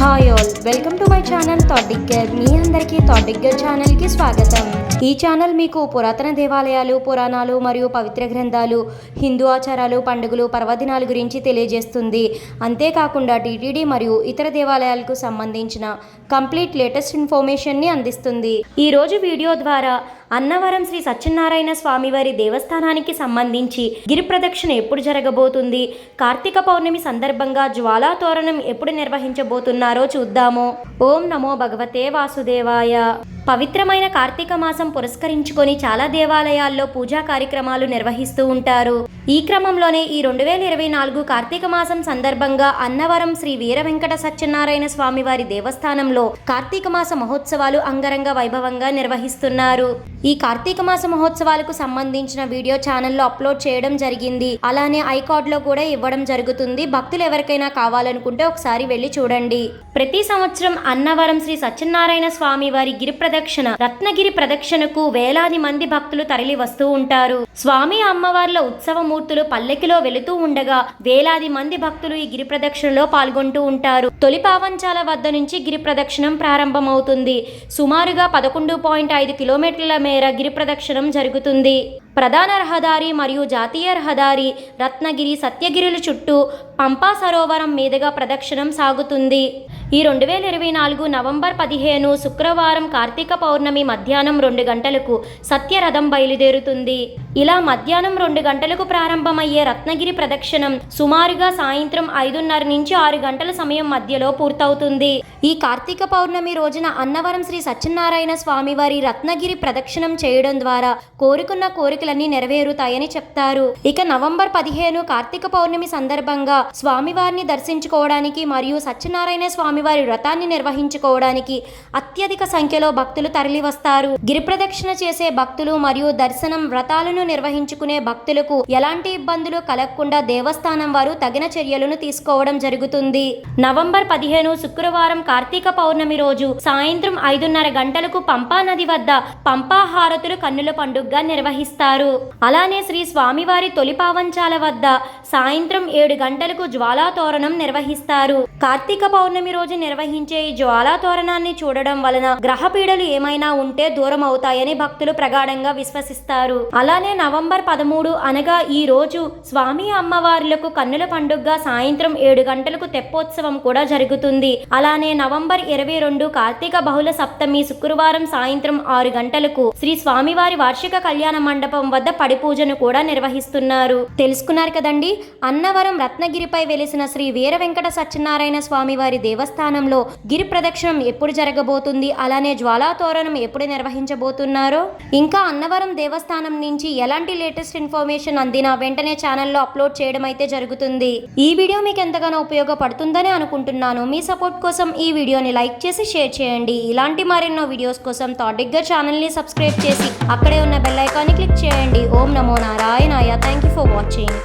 Hi all, welcome to my channel thought digger. మీ అందరికీ thought digger ఛానల్కి స్వాగతం. ఈ ఛానల్ మీకు పురాతన దేవాలయాలు, పురాణాలు మరియు పవిత్ర గ్రంథాలు, హిందూ ఆచారాలు, పండుగలు, పర్వదినాల గురించి తెలియజేస్తుంది. అంతేకాకుండా టీటీడీ మరియు ఇతర దేవాలయాలకు సంబంధించిన కంప్లీట్ లేటెస్ట్ ఇన్ఫర్మేషన్ని అందిస్తుంది. ఈరోజు వీడియో ద్వారా అన్నవరం శ్రీ సత్యనారాయణ స్వామివారి దేవస్థానానికి సంబంధించి గిరి ప్రదక్షిణ ఎప్పుడు జరగబోతుంది, కార్తీక పౌర్ణమి సందర్భంగా జ్వాలా తోరణం ఎప్పుడు నిర్వహించబోతున్నారో చూద్దాము. ఓం నమో భగవతే వాసుదేవాయ. పవిత్రమైన కార్తీక మాసం పురస్కరించుకొని చాలా దేవాలయాల్లో పూజా కార్యక్రమాలు నిర్వహిస్తూ ఉంటారు. ఈ క్రమంలోనే ఈ 2024 కార్తీక మాసం సందర్భంగా అన్నవరం శ్రీ వీర వెంకట సత్యనారాయణ స్వామివారి దేవస్థానంలో కార్తీక మాస మహోత్సవాలు అంగరంగ వైభవంగా నిర్వహిస్తున్నారు. ఈ కార్తీక మాస మహోత్సవాలకు సంబంధించిన వీడియో ఛానల్లో అప్లోడ్ చేయడం జరిగింది. అలానే ఐకార్డ్లో కూడా ఇవ్వడం జరుగుతుంది. భక్తులు ఎవరికైనా కావాలనుకుంటే ఒకసారి వెళ్ళి చూడండి. ప్రతి సంవత్సరం అన్నవరం శ్రీ సత్యనారాయణ స్వామి వారి గిరి ప్రదక్షిణ, రత్నగిరి ప్రదక్షిణకు వేలాది మంది భక్తులు తరలి వస్తూ ఉంటారు. స్వామి అమ్మవార్ల ఉత్సవమూర్తులు పల్లెకిలో వెళుతూ ఉండగా వేలాది మంది భక్తులు ఈ గిరి ప్రదక్షిణలో పాల్గొంటూ ఉంటారు. తొలి పావంచాల వద్ద నుంచి గిరి ప్రదక్షిణం ప్రారంభమవుతుంది. సుమారుగా 11.5 కిలోమీటర్ల మేర గిరి ప్రదక్షిణం జరుగుతుంది. ప్రధాన రహదారి మరియు జాతీయ రహదారి, రత్నగిరి, సత్యగిరుల చుట్టూ పంపా సరోవరం మీదుగా ప్రదక్షిణం సాగుతుంది. ఈ 2024 నవంబర్ 15 శుక్రవారం కార్తీక పౌర్ణమి మధ్యాహ్నం 2 గంటలకు సత్యరథం బయలుదేరుతుంది. ఇలా మధ్యాహ్నం 2 గంటలకు ప్రారంభమయ్యే రత్నగిరి ప్రదక్షిణం సుమారుగా సాయంత్రం 5:30 నుంచి 6 గంటల సమయం మధ్యలో పూర్తవుతుంది. ఈ కార్తీక పౌర్ణమి రోజున అన్నవరం శ్రీ సత్యనారాయణ స్వామివారి రత్నగిరి ప్రదక్షిణం చేయడం ద్వారా కోరుకున్న కోరికలన్నీ నెరవేరుతాయని చెప్తారు. ఇక నవంబర్ 15 కార్తీక పౌర్ణమి సందర్భంగా స్వామివారిని దర్శించుకోవడానికి మరియు సత్యనారాయణ స్వామివారి వ్రతాన్ని నిర్వహించుకోవడానికి అత్యధిక సంఖ్యలో భక్తులు తరలి వస్తారు. గిరి ప్రదక్షిణ చేసే భక్తులు మరియు దర్శనం, వ్రతాలను నిర్వహించుకునే భక్తులకు ఎలాంటి ఇబ్బందులు కలగకుండా దేవస్థానం వారు తగిన చర్యలను తీసుకోవడం జరుగుతుంది. నవంబర్ 15 శుక్రవారం కార్తీక పౌర్ణమి రోజు సాయంత్రం 5:30 గంటలకు పంపా నది వద్ద పంపా హారతులు కన్నుల పండుగగా నిర్వహిస్తారు. అలానే శ్రీ స్వామివారి తొలి పావంచాల వద్ద సాయంత్రం 7 గంటలకు జ్వాలా తోరణం నిర్వహిస్తారు. కార్తీక పౌర్ణమి రోజు నిర్వహించే ఈ జ్వాలా తోరణాన్ని చూడడం వలన గ్రహపీడలు ఏమైనా ఉంటే దూరం అవుతాయని భక్తులు ప్రగాఢంగా విశ్వసిస్తారు. అలానే నవంబర్ 13 అనగా ఈ రోజు స్వామి అమ్మవార్లకు కన్నుల పండుగగా సాయంత్రం 7 గంటలకు తెప్పోత్సవం కూడా జరుగుతుంది. అలానే నవంబర్ 22 కార్తీక బహుళ సప్తమి శుక్రవారం సాయంత్రం 6 గంటలకు శ్రీ స్వామివారి వార్షిక కళ్యాణ మండపం వద్ద పడి పూజను కూడా నిర్వహిస్తున్నారు. తెలుసుకున్నారు కదండి. అన్నవరం రత్నగిరిపై వెలిసిన శ్రీ వీర వెంకట సత్యనారాయణ స్వామి వారి దేవస్థానంలో గిరి ప్రదక్షిణం ఎప్పుడు జరగబోతుంది, అలానే జ్వాలా తోరణం ఎప్పుడు నిర్వహించబోతున్నారో, ఇంకా అన్నవరం దేవస్థానం నుంచి ఎలాంటి లేటెస్ట్ ఇన్ఫర్మేషన్ అందినా వెంటనే ఛానల్లో అప్లోడ్ చేయడం అయితే జరుగుతుంది. ఈ వీడియో మీకు ఎంతగానో ఉపయోగపడుతుందని అనుకుంటున్నాను. మీ సపోర్ట్ కోసం ఈ వీడియోని లైక్ చేసి షేర్ చేయండి. ఇలాంటి మరెన్నో వీడియోస్ కోసం థాట్ డిగ్గర్ ఛానల్ని సబ్స్క్రైబ్ చేసి అక్కడే ఉన్న బెల్ ఐకాన్ని క్లిక్ చేయండి. ఓం నమో నారాయణాయ. Thank you for watching.